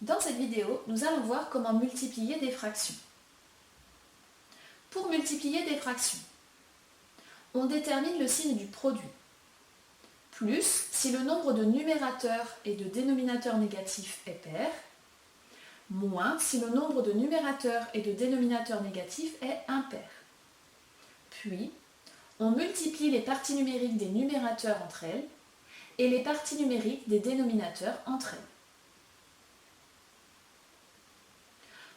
Dans cette vidéo, nous allons voir comment multiplier des fractions. Pour multiplier des fractions, on détermine le signe du produit. Plus si le nombre de numérateurs et de dénominateurs négatifs est pair, moins si le nombre de numérateurs et de dénominateurs négatifs est impair. Puis, on multiplie les parties numériques des numérateurs entre elles et les parties numériques des dénominateurs entre elles.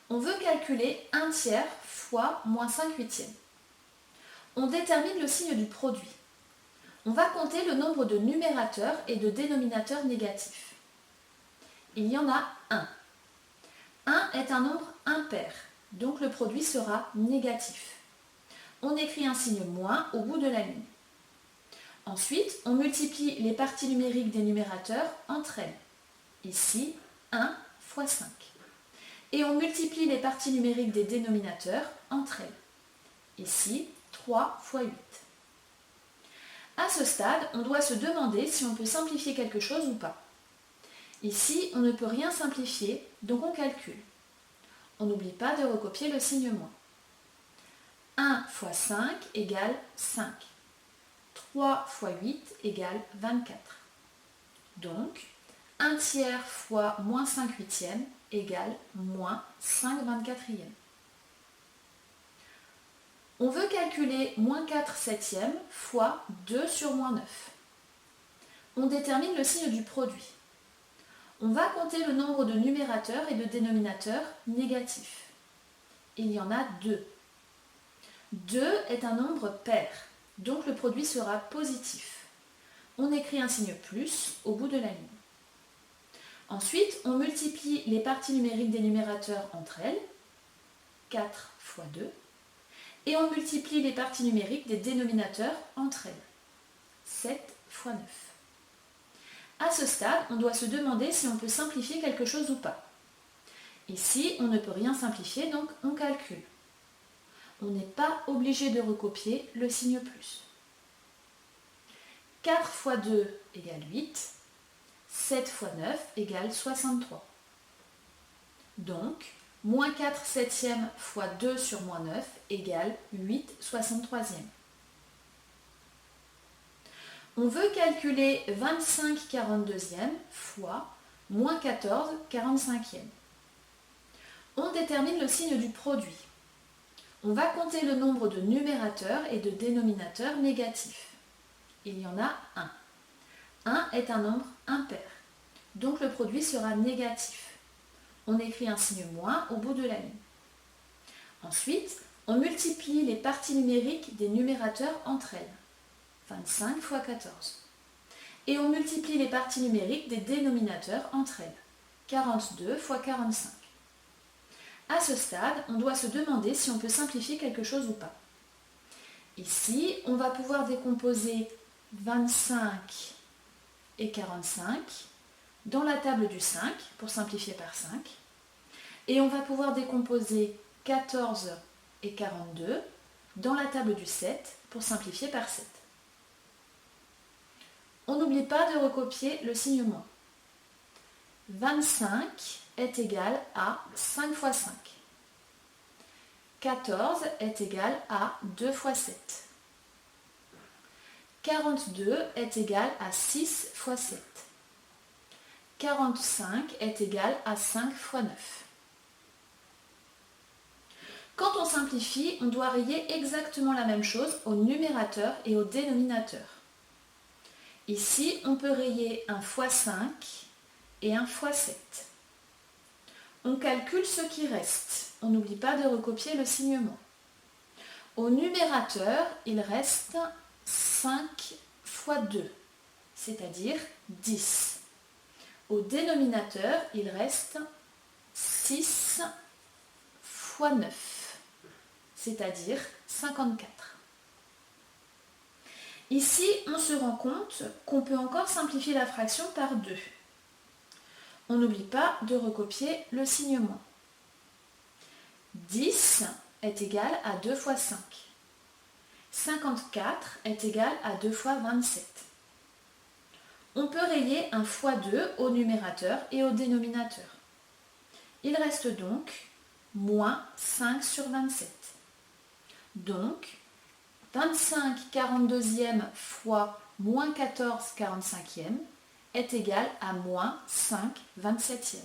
On veut calculer 1 tiers fois moins 5 huitièmes. On détermine le signe du produit. On va compter le nombre de numérateurs et de dénominateurs négatifs. Il y en a 1. 1 est un nombre impair, donc le produit sera négatif. On écrit un signe moins au bout de la ligne. Ensuite, on multiplie les parties numériques des numérateurs entre elles. Ici, 1 fois 5. Et on multiplie les parties numériques des dénominateurs entre elles. Ici, 3 fois 8. À ce stade, on doit se demander si on peut simplifier quelque chose ou pas. Ici, on ne peut rien simplifier, donc on calcule. On n'oublie pas de recopier le signe moins. 1 fois 5 égale 5. 3 fois 8 égale 24. Donc, 1 tiers fois moins 5 huitièmes égale moins 5 24e. On veut calculer moins 4 septièmes fois 2 sur moins 9. On détermine le signe du produit. On va compter le nombre de numérateurs et de dénominateurs négatifs. Il y en a 2. 2 est un nombre pair, donc le produit sera positif. On écrit un signe plus au bout de la ligne. Ensuite, on multiplie les parties numériques des numérateurs entre elles, 4 fois 2, et on multiplie les parties numériques des dénominateurs entre elles, 7 fois 9. À ce stade, on doit se demander si on peut simplifier quelque chose ou pas. Ici, on ne peut rien simplifier, donc on calcule. On n'est pas obligé de recopier le signe plus. 4 fois 2 égale 8. 7 fois 9 égale 63. Donc, moins 4 septièmes fois 2 sur moins 9 égale 8 63e. On veut calculer 25 42e fois moins 14 45e. On détermine le signe du produit. On va compter le nombre de numérateurs et de dénominateurs négatifs. Il y en a 1. 1 est un nombre impair, donc le produit sera négatif. On écrit un signe moins au bout de la ligne. Ensuite, on multiplie les parties numériques des numérateurs entre elles, 25 fois 14. Et on multiplie les parties numériques des dénominateurs entre elles, 42 fois 45. À ce stade, on doit se demander si on peut simplifier quelque chose ou pas. Ici, on va pouvoir décomposer 25 et 45 dans la table du 5 pour simplifier par 5. Et on va pouvoir décomposer 14 et 42 dans la table du 7 pour simplifier par 7. On n'oublie pas de recopier le signe moins. 25 est égal à 5 fois 5. 14 est égal à 2 fois 7. 42 est égal à 6 fois 7. 45 est égal à 5 fois 9. Quand on simplifie, on doit rayer exactement la même chose au numérateur et au dénominateur. Ici, on peut rayer un fois 5 et un fois 7. On calcule ce qui reste. On n'oublie pas de recopier le signe moins. Au numérateur, il reste 5 fois 2, c'est-à-dire 10. Au dénominateur, il reste 6 fois 9, c'est-à-dire 54. Ici, on se rend compte qu'on peut encore simplifier la fraction par 2. On n'oublie pas de recopier le signe moins. 10 est égal à 2 fois 5. 54 est égal à 2 fois 27. On peut rayer un fois 2 au numérateur et au dénominateur. Il reste donc moins 5 sur 27. Donc, 25 42e fois moins 14 45e est égal à moins 5 27e.